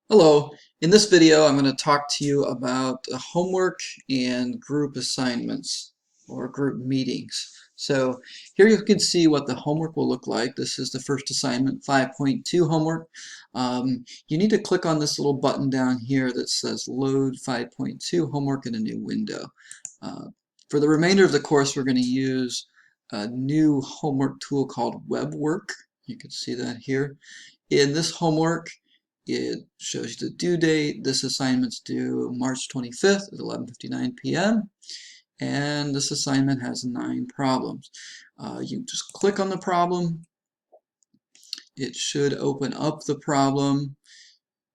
Hello, in this video I'm going to talk to you about homework and group assignments or group meetings. So here you can see what the homework will look like. This is the first assignment, 5.2 homework. You need to click on this little button down here that says load 5.2 homework in a new window. For the remainder of the course we're going to use a new homework tool called WebWork. You can see that here. In this homework, it shows you the due date. This assignment's due March 25th at 11:59 p.m. And this assignment has 9 problems. You just click on the problem. It should open up the problem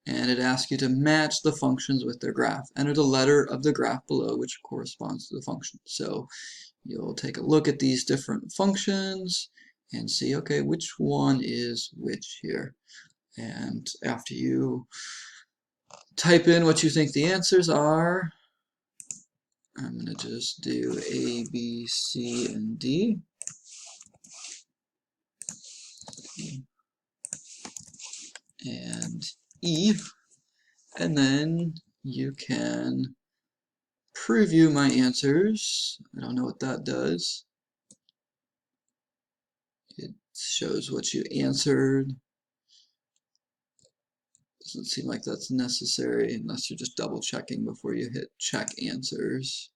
and it asks you to match the functions with their graph. Enter the letter of the graph below which corresponds to the function. So you'll take a look at these different functions and see, okay, which one is which here. And after you type in what you think the answers are, I'm going to just do A, B, C, and D. And E. And then you can preview my answers. I don't know what that does. It shows what you answered. Doesn't seem like that's necessary unless you're just double checking before you hit check answers.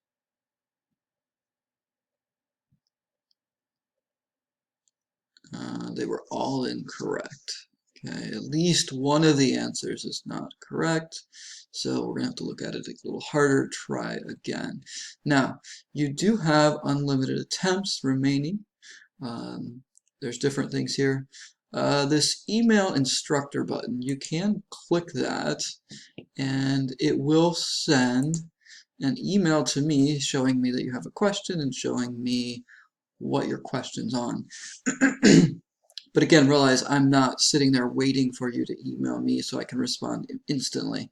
They were all incorrect. Okay, at least one of the answers is not correct, so we're going to have to look at it a little harder, try again. Now, you do have unlimited attempts remaining. There's different things here. This email instructor button, you can click that and it will send an email to me showing me that you have a question and showing me what your question's on. But again, realize I'm not sitting there waiting for you to email me so I can respond instantly.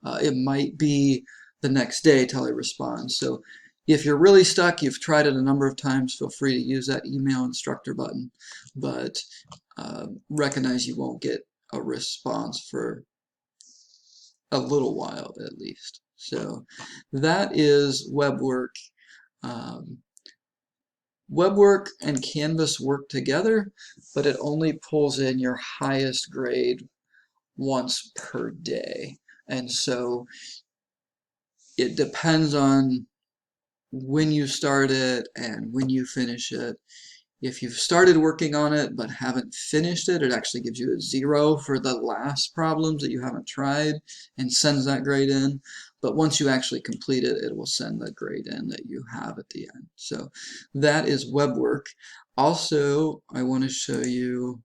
It might be the next day till I respond. So if you're really stuck, you've tried it a number of times, feel free to use that email instructor button. But recognize you won't get a response for a little while at least. So that is WebWork. WebWork and Canvas work together, but it only pulls in your highest grade once per day. And so it depends on when you start it and when you finish it. If you've started working on it but haven't finished it, it actually gives you a 0 for the last problems that you haven't tried and sends that grade in. But once you actually complete it, it will send the grade in that you have at the end. So that is WebWork. Also, I want to show you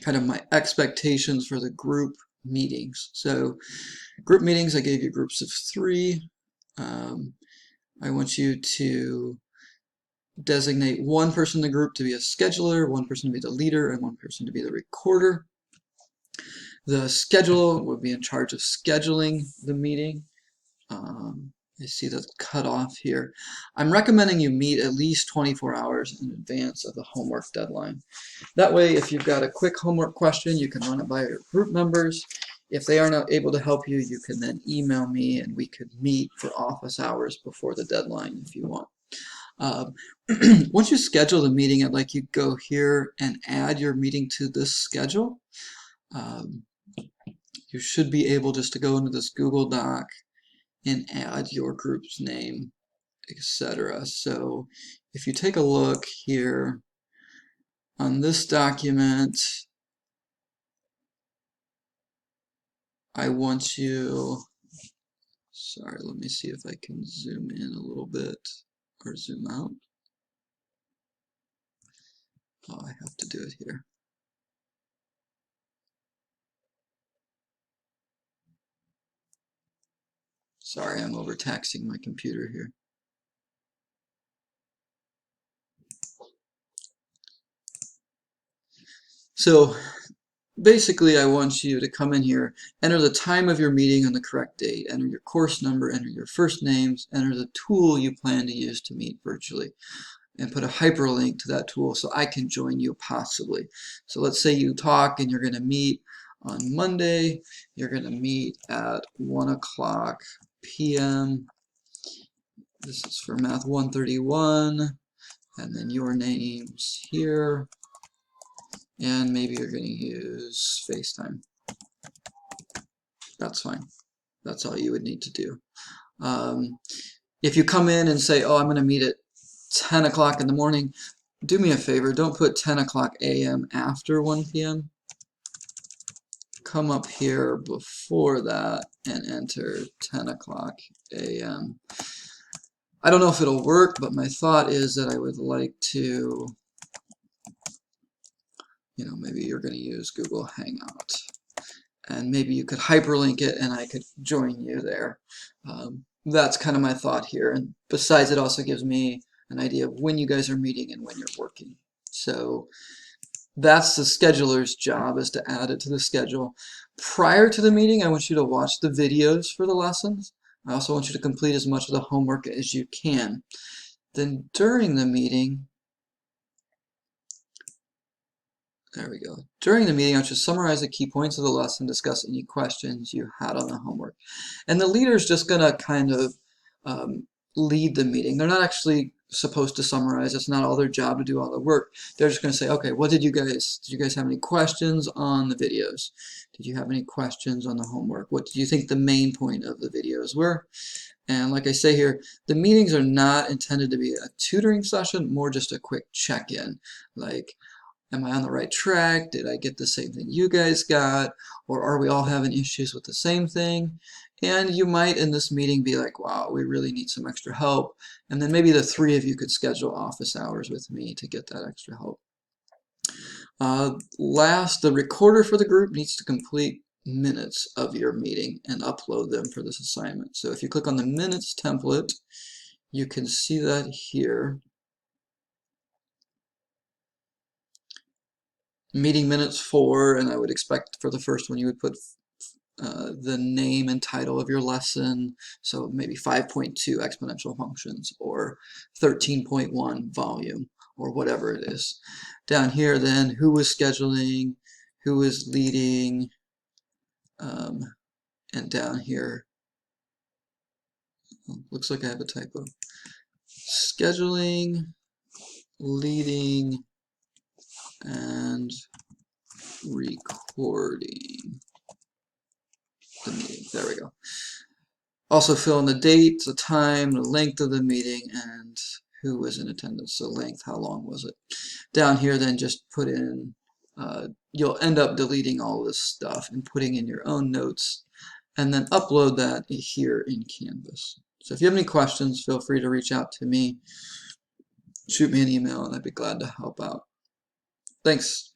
kind of my expectations for the group meetings. So group meetings, I gave you groups of 3. I want you to designate one person in the group to be a scheduler, one person to be the leader, and one person to be the recorder. The scheduler will be in charge of scheduling the meeting. I see the cutoff here. I'm recommending you meet at least 24 hours in advance of the homework deadline. That way, if you've got a quick homework question, you can run it by your group members. If they are not able to help you, you can then email me and we could meet for office hours before the deadline if you want. Once you schedule the meeting, I'd like you to go here and add your meeting to this schedule. You should be able just to go into this Google Doc and add your group's name, etc. So if you take a look here on this document, I want you, sorry, let me see if I can zoom in a little bit or zoom out. Oh, I have to do it here. Sorry, I'm overtaxing my computer here. So basically, I want you to come in here, enter the time of your meeting on the correct date, enter your course number, enter your first names, enter the tool you plan to use to meet virtually, and put a hyperlink to that tool so I can join you possibly. So let's say you talk and you're going to meet On Monday, you're going to meet at 1 p.m. This is for Math 131, and then your name's here, and maybe you're going to use FaceTime. That's fine. That's all you would need to do. If you come in and say, oh, I'm going to meet at 10 o'clock in the morning, do me a favor, don't put 10 o'clock a.m. after 1 p.m. Come up here before that and enter 10 o'clock a.m. I don't know if it'll work, but my thought is that I would like to, maybe you're going to use Google Hangout. And maybe you could hyperlink it and I could join you there. That's kind of my thought here. And besides, it also gives me an idea of when you guys are meeting and when you're working. So that's the scheduler's job, is to add it to the schedule. Prior to the meeting, I want you to watch the videos for the lessons. I also want you to complete as much of the homework as you can. Then during the meeting, there we go. During the meeting, I want you to summarize the key points of the lesson, discuss any questions you had on the homework. And the leader's just going to kind of lead the meeting. They're not actually supposed to summarize. It's not all their job to do all the work. They're just going to say, okay, did you guys have any questions on the videos? Did you have any questions on the homework? What did you think the main point of the videos were? And like I say here, the meetings are not intended to be a tutoring session, more just a quick check-in. Like, am I on the right track? Did I get the same thing you guys got? Or are we all having issues with the same thing? And you might in this meeting be like, wow, we really need some extra help. And then maybe the three of you could schedule office hours with me to get that extra help. Last, the recorder for the group needs to complete minutes of your meeting and upload them for this assignment. So if you click on the minutes template, you can see that here. Meeting minutes for, and I would expect for the first one you would put the name and title of your lesson, so maybe 5.2 exponential functions or 13.1 volume or whatever it is. Down here then, who was scheduling, who was leading, and down here, looks like I have a typo. Scheduling, leading, and recording the meeting. There we go. Also fill in the date, the time, the length of the meeting, and who was in attendance. The length, how long was it? Down here then just put in, you'll end up deleting all this stuff and putting in your own notes, and then upload that here in Canvas. So if you have any questions, feel free to reach out to me. Shoot me an email and I'd be glad to help out. Thanks.